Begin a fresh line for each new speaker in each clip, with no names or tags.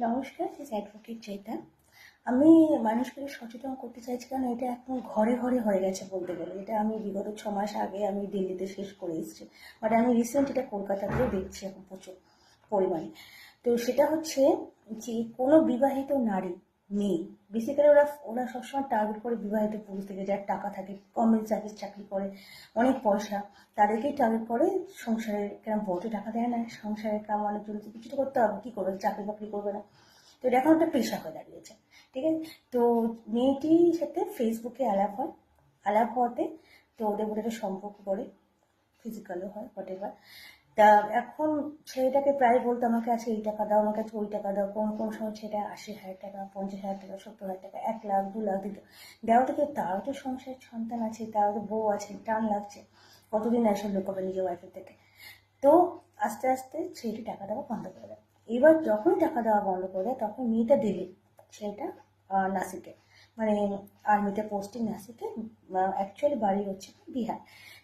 নমস্কার, this advocate চৈতা। আমি মানুষকে সচেতন করতে চাইছি, কারণ এটা এখন ঘরে ঘরে হয়ে গেছে বলতে গেলে। এটা আমি বিগত 6 মাস আগে আমি দিল্লিতে শেষ করে এসেছি, বাট আমি রিসেন্ট এটা কলকাতাতেও দেখছি এখন প্রচুর পরিমাণে। তো সেটা হচ্ছে যে কোনো বিবাহিত নারী, মেয়ে, বেসিক্যালি ওরা ওরা সবসময় টার্গেট করে বিবাহিত পুরুষ থেকে, যার টাকা থাকে, গভর্নমেন্ট সার্ভিস চাকরি করে, অনেক পয়সা, তাদেরকেই টার্গেট করে। সংসারের কেন বউকে টাকা দেয় না, সংসারের কামানোর জন্য কিছু তো করতে হবে, কী করবে, চাকরি বাকরি করবে না। তো এটা এখন একটা পেশা হয়ে দাঁড়িয়েছে, ঠিক আছে। তো মেয়েটির সাথে ফেসবুকে আলাপ হওয়াতে তো ওদের মধ্যে একটা সম্পর্ক করে, ফিজিক্যালও হয়, হোয়াট এভার। তা এখন ছেলেটাকে প্রায় বলতো, আমাকে আছে এই টাকা দাও, আমার কাছে ওই টাকা দাও। কোন কোন সময় ছেলেটা 80,000 টাকা, 50,000 টাকা, 70,000 টাকা, 1 লাখ 2 লাখ দিত। দেওয়া থেকে তারও তো সংসারের সন্তান আছে, তারও তো বউ আছে, টান লাগছে, কতদিন এসব লুকাবে নিজের ওয়াইফের থেকে। তো আস্তে আস্তে ছেলেটি টাকা দেওয়া বন্ধ করে দেয়। এবার যখন টাকা দেওয়া বন্ধ করে দেয়, তখন মেয়েটা দিল্লি, ছেলেটা নাসিকে, মানে আর্মিতে পোস্টিং নাসিকে। অ্যাকচুয়ালি বাড়ি হচ্ছে বিহার,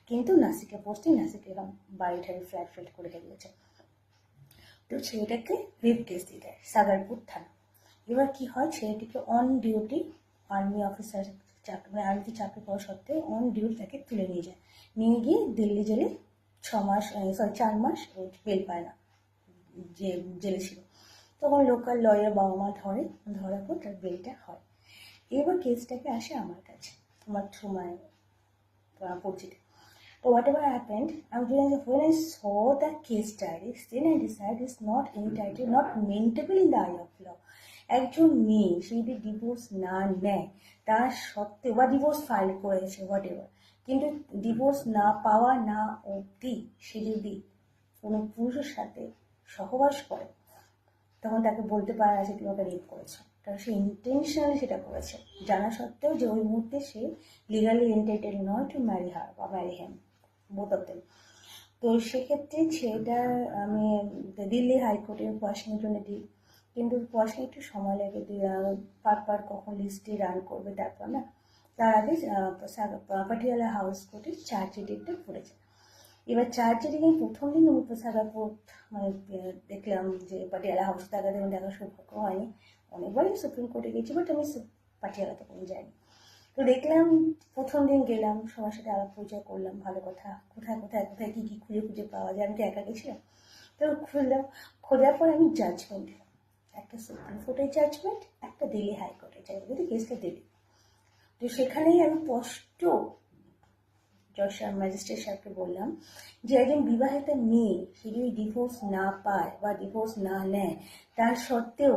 কিন্তু নাসিকে পোস্টিং, নাসিকে এরকম বাড়ি ঠাড়ি ফ্ল্যাট ফ্ল্যাট করে গেছে। তো ছেলেটাকে রেপ কেস দিয়ে দেয় সাগারপুর থানা। এবার কি হয়, ছেলেটিকে অন ডিউটি আর্মি অফিসার, চাকরি মানে আর্মিতে চাকরি করা সত্ত্বেও অন ডিউটি তাকে তুলে নিয়ে যায়, নিয়ে গিয়ে দিল্লি জেলে 6 মাস, 4 মাস বেল পায় না, যে জেলে ছিল। তখন লোকাল লয়ার বাবা মা ধরার পর তার বেলটা হয়। এবার কেসটাকে আসে আমার কাছে, আমার সময় পরিচিত। So whatever happened, when I saw the case diaries, then I decided it's not entitled, not maintainable in the eye of law. একজন মেয়ে সে যদি ডিভোর্স না নেয়, তার সত্ত্বেও, বা ডিভোর্স ফাইল করেছে হোয়াট এভার, কিন্তু ডিভোর্স না পাওয়া না অবধি সে যদি কোনো পুরুষের সাথে সহবাস করে, তখন তাকে বলতে পারে না যে তুমি ওকে রেপ করেছো, কারণ সে ইন্টেনশনালি সেটা করেছে, জানা সত্ত্বেও যে ওই মুহূর্তে সে লিগালি এন্টাইটেল নয় টু ম্যারি হার বা marry him, both of them. তো সেক্ষেত্রে সেটা আমি দিল্লি হাইকোর্টে কোয়াশনের জন্য দিই, কিন্তু কোয়াশনে একটু সময় লাগে, পার কখন লিস্টে রান করবে, তারপর না, তার আগে পাটিয়ালা হাউস কোর্টে চার্জশিটটা পড়েছে। এবার চার্জশিটে প্রথম দিন আমি সাগারপুর মানে দেখলাম যে পাটিয়ালা হাউস, দেখা দেখা সৌভাগ্য হয়নি, অনেকবারই সুপ্রিম কোর্টে গেছি, বাট আমি পাটিয়ালাতে কোনো যাইনি। তো দেখলাম, প্রথম দিন গেলাম, সবার সাথে আলাপ পরিচয় করলাম, ভালো কথা, কোথায় কোথায় কোথায় কী কী খুঁজে পাওয়া যায়, আমি তো একা গেছিলাম। তো খুঁজলাম, খোঁজার পর আমি জাজমেন্ট দিলাম, একটা সুপ্রিম কোর্টের জাজমেন্ট, একটা দিল্লি হাইকোর্টের জাজমেন্ট, কেসটা দিল্লি। তো সেখানেই আমি স্পষ্ট জজ ম্যাজিস্ট্রেট সাহেবকে বললাম যে একজন বিবাহিত মেয়ে, সে যদি ডিভোর্স না পায় বা ডিভোর্স না নেয়, তার সত্ত্বেও